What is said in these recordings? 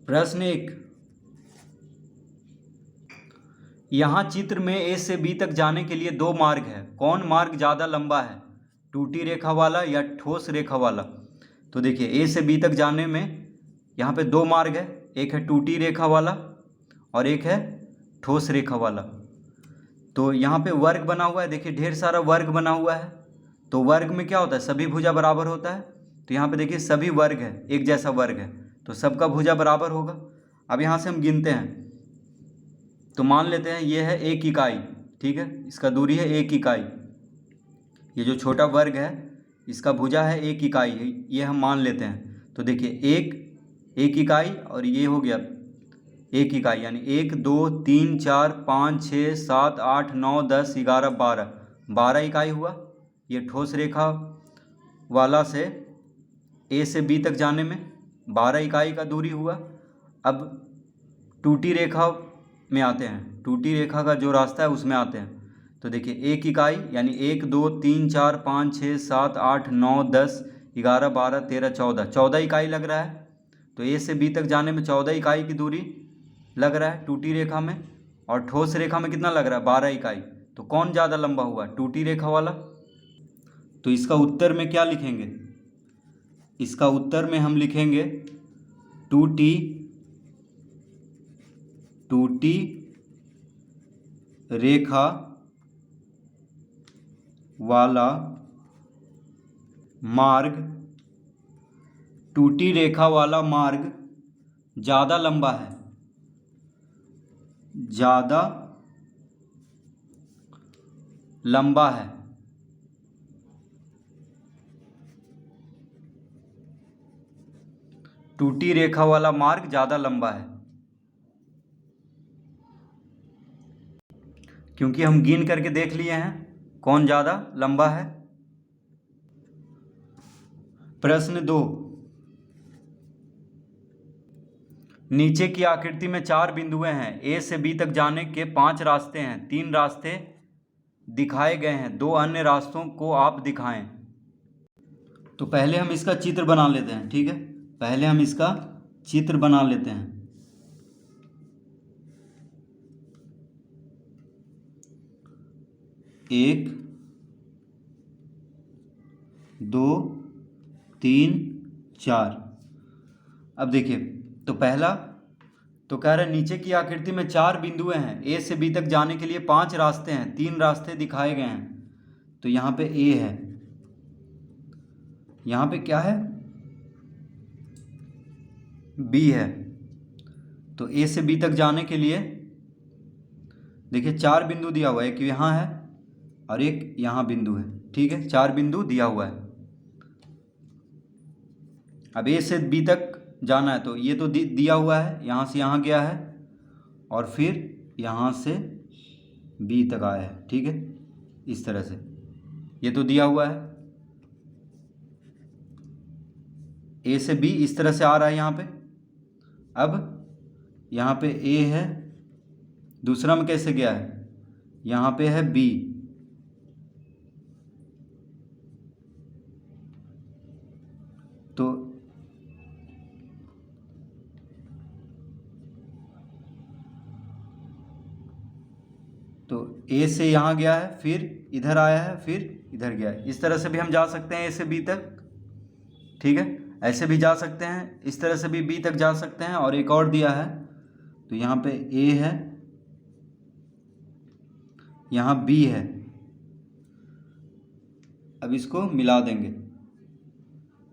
प्रश्न 1, यहाँ चित्र में ए से बी तक जाने के लिए दो मार्ग है, कौन मार्ग ज़्यादा लंबा है, टूटी रेखा वाला या ठोस रेखा वाला। तो देखिए ए से बी तक जाने में यहाँ पे दो मार्ग है, एक है टूटी रेखा वाला और एक है ठोस रेखा वाला। तो यहाँ पे वर्ग बना हुआ है, देखिए ढेर सारा वर्ग बना हुआ है। तो वर्ग में क्या होता है, सभी भुजा बराबर होता है। तो यहाँ पे देखिए सभी वर्ग है, एक जैसा वर्ग है, तो सबका भुजा बराबर होगा। अब यहाँ से हम गिनते हैं, तो मान लेते हैं ये है 1 इकाई, ठीक है, इसका दूरी है 1 इकाई। ये जो छोटा वर्ग है इसका भुजा है 1 इकाई, ये हम मान लेते हैं। तो देखिए 1 इकाई और ये हो गया 1 इकाई, यानी 1 2 3 4 5 6 7 8 9 10 11 12 इकाई हुआ। ये ठोस रेखा वाला से ए से बी तक जाने में 12 इकाई का दूरी हुआ। अब टूटी रेखा में आते हैं, टूटी रेखा का जो रास्ता है उसमें आते हैं। तो देखिए 1 इकाई यानी 1 2 3 4 5 6 7 8 9 10 11 12 13 14 इकाई लग रहा है। तो ए से बी तक जाने में 14 इकाई की दूरी लग रहा है टूटी रेखा में, और ठोस रेखा में कितना लग रहा है, 12 इकाई। तो कौन ज़्यादा लंबा हुआ, टूटी रेखा वाला। तो इसका उत्तर में क्या लिखेंगे, इसका उत्तर में हम लिखेंगे टूटी रेखा वाला मार्ग, टूटी रेखा वाला मार्ग ज़्यादा लंबा है, ज़्यादा लंबा है। टूटी रेखा वाला मार्ग ज़्यादा लंबा है, क्योंकि हम गिन करके देख लिए हैं कौन ज़्यादा लंबा है। प्रश्न 2, नीचे की आकृति में 4 बिंदुएं हैं, ए से बी तक जाने के 5 रास्ते हैं, 3 रास्ते दिखाए गए हैं, 2 अन्य रास्तों को आप दिखाएं। तो पहले हम इसका चित्र बना लेते हैं, ठीक है, पहले हम इसका चित्र बना लेते हैं। एक 2 3 4। अब देखिए, तो पहला तो कह रहे हैं नीचे की आकृति में 4 बिंदुएं हैं, ए से बी तक जाने के लिए 5 रास्ते हैं, 3 रास्ते दिखाए गए हैं। तो यहाँ पे ए है, यहाँ पे क्या है, बी है। तो ए से बी तक जाने के लिए देखिए 4 बिंदु दिया हुआ है, एक यहाँ है और एक यहाँ बिंदु है, ठीक है, 4 बिंदु दिया हुआ है। अब ए से बी तक जाना है, तो ये तो दिया हुआ है, यहाँ से यहाँ गया है और फिर यहाँ से बी तक आया है, ठीक है, इस तरह से ये तो दिया हुआ है। ए से बी इस तरह से आ रहा है यहाँ पे। अब यहाँ पे ए है, दूसरा में कैसे गया है, यहाँ पे है बी, तो ए से यहाँ गया है, फिर इधर आया है, फिर इधर गया है। इस तरह से भी हम जा सकते हैं ए से बी तक, ठीक है, ऐसे भी जा सकते हैं, इस तरह से भी बी तक जा सकते हैं। और एक और दिया है, तो यहाँ पे ए है, यहाँ बी है, अब इसको मिला देंगे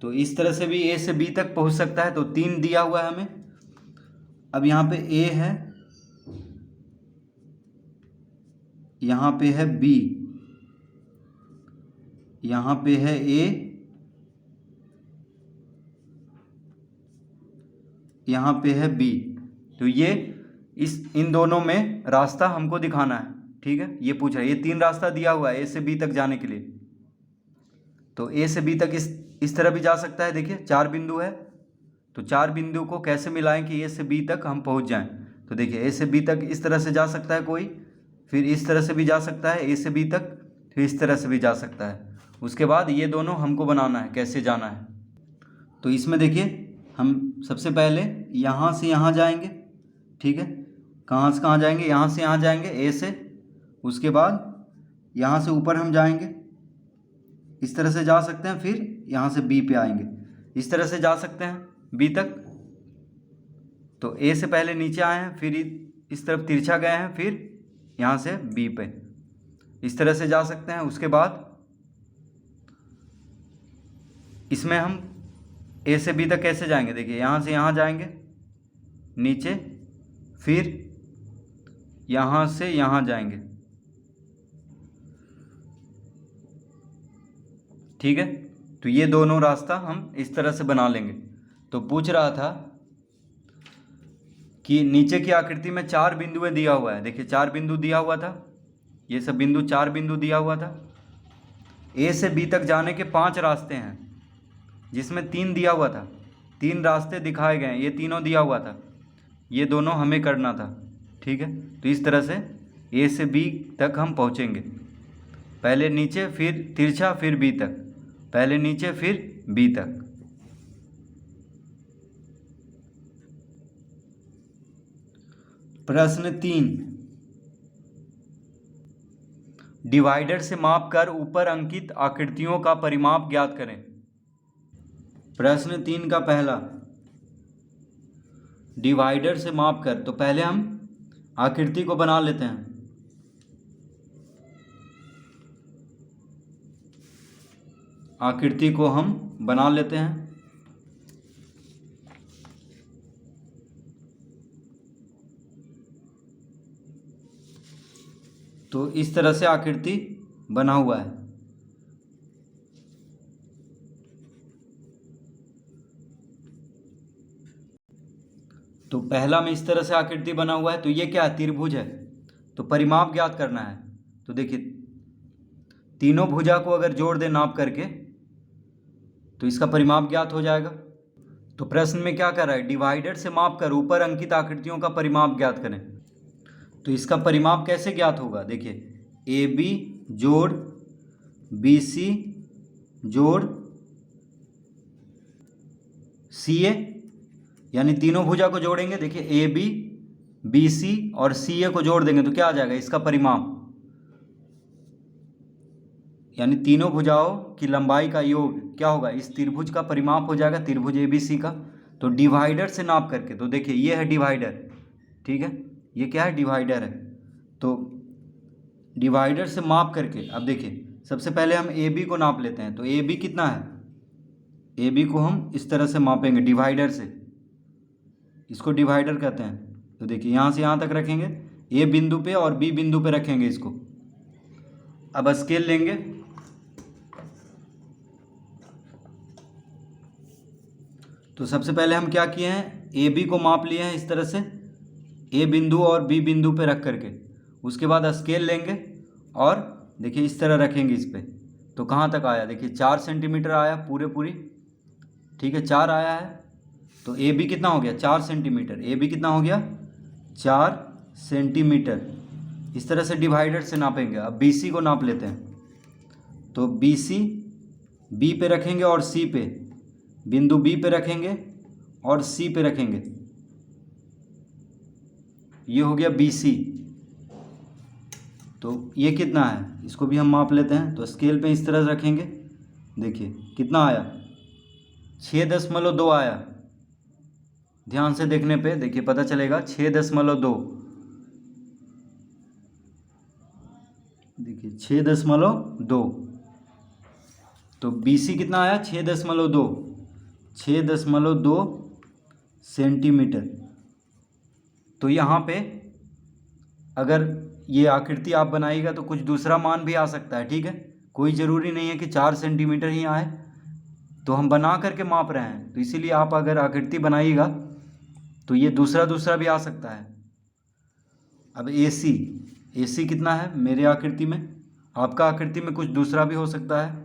तो इस तरह से भी ए से बी तक पहुँच सकता है। तो 3 दिया हुआ है हमें। अब यहाँ पे ए है, यहाँ पे है बी, यहाँ पे है ए, यहाँ पे है बी। तो ये इन दोनों में रास्ता हमको दिखाना है, ठीक है, ये पूछ रहा है। ये 3 रास्ता दिया हुआ है ए से बी तक जाने के लिए। तो ए से बी तक इस तरह भी जा सकता है, देखिए 4 बिंदु है, तो 4 बिंदु को कैसे मिलाएं कि ए से बी तक हम पहुंच जाएं। तो देखिए ए से बी तक इस तरह से जा सकता है कोई, फिर इस तरह से भी जा सकता है ए से बी तक, फिर इस तरह से भी जा सकता है। उसके बाद ये दोनों हमको बनाना है कैसे जाना है। तो इसमें देखिए हम सबसे पहले यहाँ से यहाँ जाएंगे, ठीक है। कहाँ से कहाँ जाएंगे, यहाँ से यहाँ जाएंगे ए से, उसके बाद यहाँ से ऊपर हम जाएंगे, इस तरह से जा सकते हैं, फिर यहाँ से बी पे आएंगे, इस तरह से जा सकते हैं बी तक। तो ए से पहले नीचे आए हैं, फिर इस तरफ तिरछा गए हैं, फिर यहाँ से बी पे, इस तरह से जा सकते हैं। उसके बाद इसमें हम ए से बी तक कैसे जाएंगे, देखिए यहाँ से यहाँ जाएंगे नीचे, फिर यहाँ से यहाँ जाएंगे, ठीक है। तो ये दोनों रास्ता हम इस तरह से बना लेंगे। तो पूछ रहा था कि नीचे की आकृति में 4 बिंदुएं दिया हुआ है, देखिए 4 बिंदु दिया हुआ था, ये सब बिंदु 4 बिंदु दिया हुआ था। ए से बी तक जाने के 5 रास्ते हैं, जिसमें 3 दिया हुआ था, 3 रास्ते दिखाए गए हैं, ये तीनों दिया हुआ था, ये दोनों हमें करना था, ठीक है। तो इस तरह से ए से बी तक हम पहुँचेंगे, पहले नीचे फिर तिरछा फिर बी तक, पहले नीचे फिर बी तक। प्रश्न 3, डिवाइडर से माप कर ऊपर अंकित आकृतियों का परिमाप ज्ञात करें। प्रश्न 3 का पहला, डिवाइडर से माप कर, तो पहले हम आकृति को बना लेते हैं। आकृति को हम बना लेते हैं। तो इस तरह से आकृति बना हुआ है। तो पहला में इस तरह से आकृति बना हुआ है, तो ये क्या है, त्रिभुज है। तो परिमाप ज्ञात करना है। तो देखिए तीनों भुजा को अगर जोड़ दें नाप करके, तो इसका परिमाप ज्ञात हो जाएगा। तो प्रश्न में क्या कर रहा है, डिवाइडर से माप कर ऊपर अंकित आकृतियों का परिमाप ज्ञात करें। तो इसका परिमाप कैसे ज्ञात होगा, देखिए ए बी जोड़ बी सी जोड़ सी ए, यानी तीनों भुजा को जोड़ेंगे, देखिए ए बी बी सी और सी ए को जोड़ देंगे तो क्या आ जाएगा, इसका परिमाप, यानी तीनों भुजाओं की लंबाई का योग क्या होगा, इस त्रिभुज का परिमाप हो जाएगा, त्रिभुज ए बी सी का। तो डिवाइडर से नाप करके, तो देखिए ये है डिवाइडर, ठीक है, ये क्या है, डिवाइडर है। तो डिवाइडर से माप करके, अब देखिए सबसे पहले हम ए बी को नाप लेते हैं। तो ए बी कितना है, ए बी को हम इस तरह से मापेंगे डिवाइडर से, इसको डिवाइडर कहते हैं। तो देखिए यहाँ से यहाँ तक रखेंगे, ए बिंदु पे और बी बिंदु पे रखेंगे इसको। अब स्केल लेंगे, तो सबसे पहले हम क्या किए हैं, ए बी को माप लिए हैं इस तरह से, ए बिंदु और बी बिंदु पे रख करके। उसके बाद स्केल लेंगे और देखिए इस तरह रखेंगे इस पे। तो कहाँ तक आया, देखिए 4 सेंटीमीटर आया पूरी, ठीक है, 4 आया है। तो ए बी कितना हो गया, 4 सेंटीमीटर, ए बी कितना हो गया, 4 सेंटीमीटर। इस तरह से डिवाइडर से नापेंगे। अब बी सी को नाप लेते हैं। तो बी सी बी पे रखेंगे और सी पे, बिंदु बी पे रखेंगे और सी पे रखेंगे, ये हो गया बी सी। तो ये कितना है, इसको भी हम माप लेते हैं। तो स्केल पे इस तरह रखेंगे, देखिए कितना आया, 6.2 आया। ध्यान से देखने पे देखिए पता चलेगा 6.2, देखिए 6.2। तो बी सी कितना आया, 6.2, 6.2 सेंटीमीटर। तो यहाँ पे अगर ये आकृति आप बनाइएगा तो कुछ दूसरा मान भी आ सकता है, ठीक है, कोई ज़रूरी नहीं है कि 4 सेंटीमीटर ही आए। तो हम बना करके माप रहे हैं, तो इसीलिए आप अगर आकृति बनाइएगा तो ये दूसरा भी आ सकता है। अब ए सी कितना है मेरे आकृति में, आपका आकृति में कुछ दूसरा भी हो सकता है।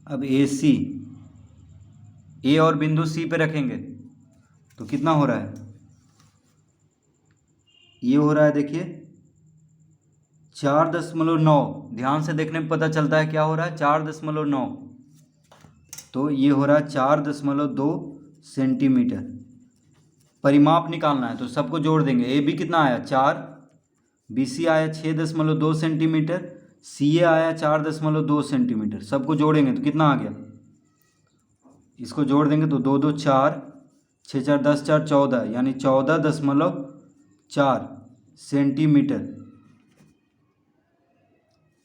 अब ए सी, ए और बिंदु सी पे रखेंगे तो कितना हो रहा है, ये हो रहा है देखिए 4.9। ध्यान से देखने में पता चलता है क्या हो रहा है, 4.9। तो ये हो रहा है 4.2 सेंटीमीटर। परिमाप निकालना है तो सबको जोड़ देंगे। ए बी कितना आया 4, बी सी आया 6.2 सेंटीमीटर, सी ए आया 4.2 सेंटीमीटर। सबको जोड़ेंगे तो कितना आ गया, इसको जोड़ देंगे तो 2 2 4, 6 4 10 4 14, यानी 14.4 सेंटीमीटर।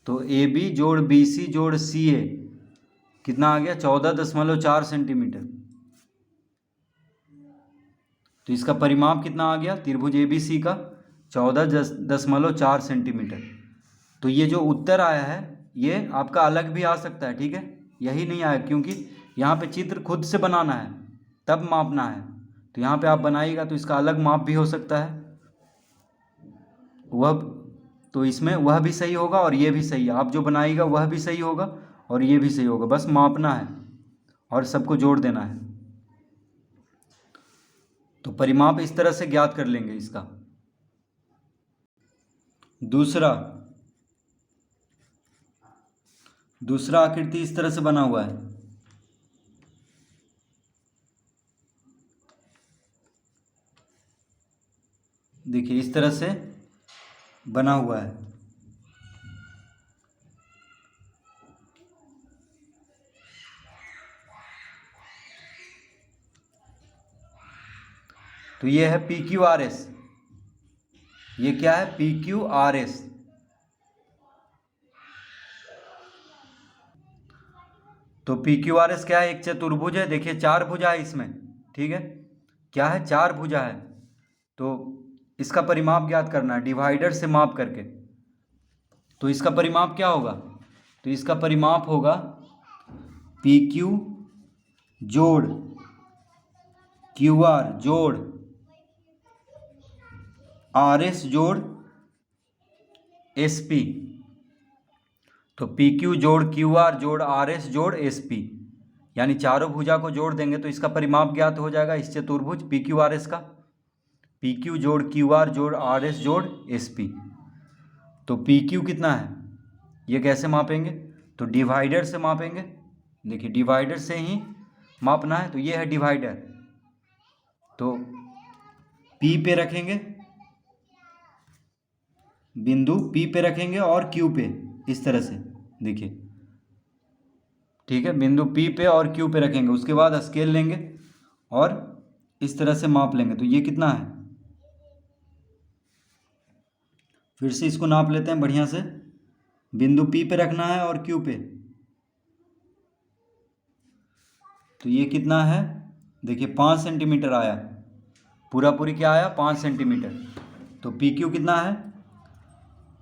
तो ए बी जोड़ बी सी जोड़ सी ए कितना आ गया 14.4 सेंटीमीटर। तो इसका परिमाप कितना आ गया त्रिभुज ए बी सी का 14.4 सेंटीमीटर। तो ये जो उत्तर आया है ये आपका अलग भी आ सकता है, ठीक है, यही नहीं आया क्योंकि यहाँ पे चित्र खुद से बनाना है तब मापना है। तो यहाँ पे आप बनाइएगा तो इसका अलग माप भी हो सकता है, वह तो इसमें वह भी सही होगा और ये भी सही है। आप जो बनाइएगा वह भी सही होगा और ये भी सही होगा, बस मापना है और सबको जोड़ देना है। तो परिमाप इस तरह से ज्ञात कर लेंगे इसका। दूसरा आकृति इस तरह से बना हुआ है। देखिए इस तरह से बना हुआ है। तो ये है पी क्यू आर एस। ये क्या है पी क्यू आर एस। तो पी क्यू आर एस क्या है, एक चतुर्भुज है। देखिए 4 भुजा है इसमें, ठीक है, क्या है 4 भुजा है। तो इसका परिमाप ज्ञात करना है डिवाइडर से माप करके। तो इसका परिमाप क्या होगा, तो इसका परिमाप होगा पी क्यू जोड़ क्यू आर जोड़ आर एस जोड़ एस पी। तो पी क्यू जोड़ क्यू आर जोड़ आर एस जोड़ एस पी, यानी चारों भुजा को जोड़ देंगे तो इसका परिमाप ज्ञात हो जाएगा इस चतुर्भुज पी क्यू आर एस का। पी क्यू जोड़ क्यू आर जोड़ आर एस जोड़ एस पी। तो पी क्यू कितना है, ये कैसे मापेंगे, तो डिवाइडर से मापेंगे। देखिए डिवाइडर से ही मापना है। तो ये है डिवाइडर, तो पी पे रखेंगे, बिंदु पी पे रखेंगे और क्यू पे इस तरह से, देखिए ठीक है, बिंदु पी पे और क्यू पे रखेंगे। उसके बाद स्केल लेंगे और इस तरह से माप लेंगे। तो ये कितना है, फिर से इसको नाप लेते हैं बढ़िया से। बिंदु पी पे रखना है और क्यू पे। तो ये कितना है, देखिए 5 सेंटीमीटर आया, पूरा पूरी क्या आया 5 सेंटीमीटर। तो पी क्यू कितना है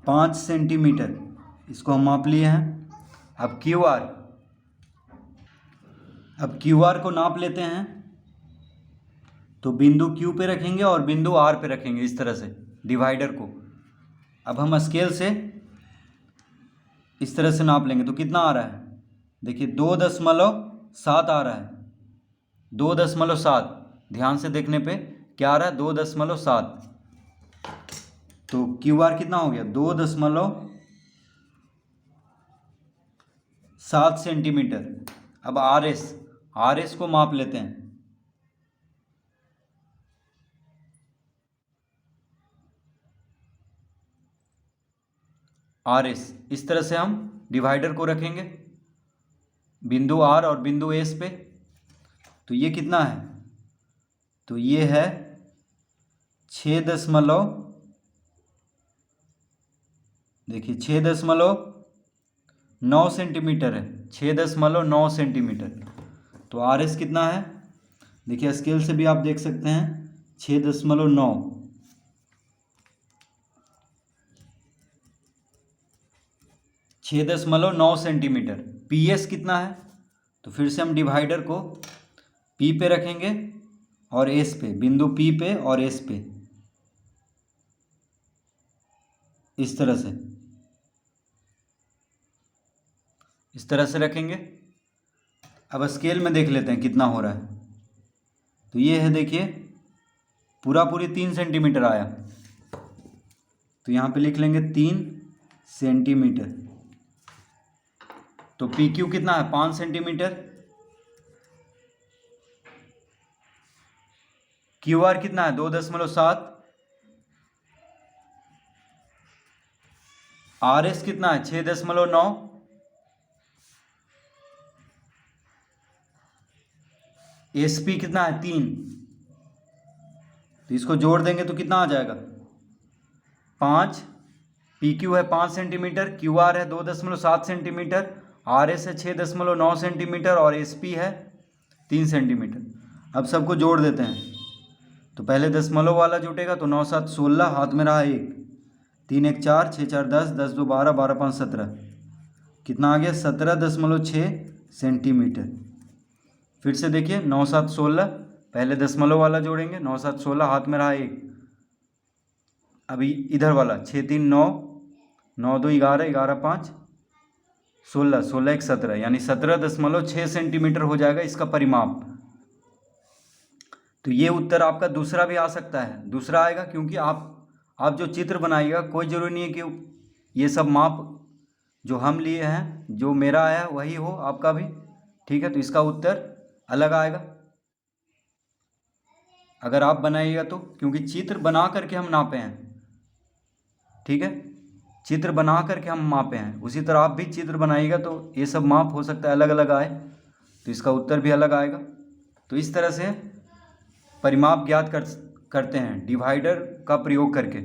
5 सेंटीमीटर, इसको हम माप लिए हैं। अब क्यू आर को नाप लेते हैं। तो बिंदु क्यू पे रखेंगे और बिंदु आर पे रखेंगे इस तरह से डिवाइडर को। अब हम स्केल से इस तरह से नाप लेंगे। तो कितना आ रहा है, देखिए 2.7 आ रहा है, 2.7। ध्यान से देखने पे क्या आ रहा है 2.7। तो क्यू आर कितना हो गया 2.7 सेंटीमीटर। अब आर एस को माप लेते हैं। आर एस इस तरह से हम डिवाइडर को रखेंगे बिंदु आर और बिंदु एस पे। तो ये कितना है, तो ये है 6.9 सेंटीमीटर है, 6.9 सेंटीमीटर। तो आर एस कितना है, देखिए स्केल से भी आप देख सकते हैं 6.9। 6.9 सेंटीमीटर। पी एस कितना है, तो फिर से हम डिवाइडर को पी पे रखेंगे और एस पे, बिंदु पी पे और एस पे इस तरह से रखेंगे। अब स्केल में देख लेते हैं कितना हो रहा है। तो ये है देखिए पूरी 3 सेंटीमीटर आया। तो यहाँ पे लिख लेंगे 3 सेंटीमीटर। तो पी क्यू कितना है 5 सेंटीमीटर, क्यू आर कितना है 2.7, आर एस कितना है 6.9, एस पी कितना है 3। तो इसको जोड़ देंगे तो कितना आ जाएगा 5। पी क्यू है 5 सेंटीमीटर, क्यू आर है 2.7 सेंटीमीटर, आर एस है 6.9 सेंटीमीटर और एस पी है 3 सेंटीमीटर। अब सबको जोड़ देते हैं। तो पहले दशमलव वाला जुटेगा तो 9 7 16, हाथ में रहा 1, 3 1 4, 6 4 10, 10 2 12, 12 5 17, कितना आ गया 17.6 सेंटीमीटर। फिर से देखिए 9 7 16, पहले दशमलव वाला जोड़ेंगे, 9 7 16, हाथ में रहा 1, अभी इधर वाला 6 3 9, 9 2 11, 11 5 16, 16 1 17, यानी 17.6 सेंटीमीटर हो जाएगा इसका परिमाप। तो ये उत्तर आपका दूसरा भी आ सकता है, दूसरा आएगा क्योंकि आप जो चित्र बनाइएगा कोई ज़रूरी नहीं है कि ये सब माप जो हम लिए हैं, जो मेरा आया वही हो आपका भी, ठीक है। तो इसका उत्तर अलग आएगा अगर आप बनाइएगा तो, क्योंकि चित्र बना करके हम नापे हैं, ठीक है, चित्र बना करके हम मापे हैं। उसी तरह आप भी चित्र बनाइएगा तो ये सब माप हो सकता है अलग अलग आए, तो इसका उत्तर भी अलग आएगा। तो इस तरह से परिमाप ज्ञात करते हैं डिवाइडर का प्रयोग करके।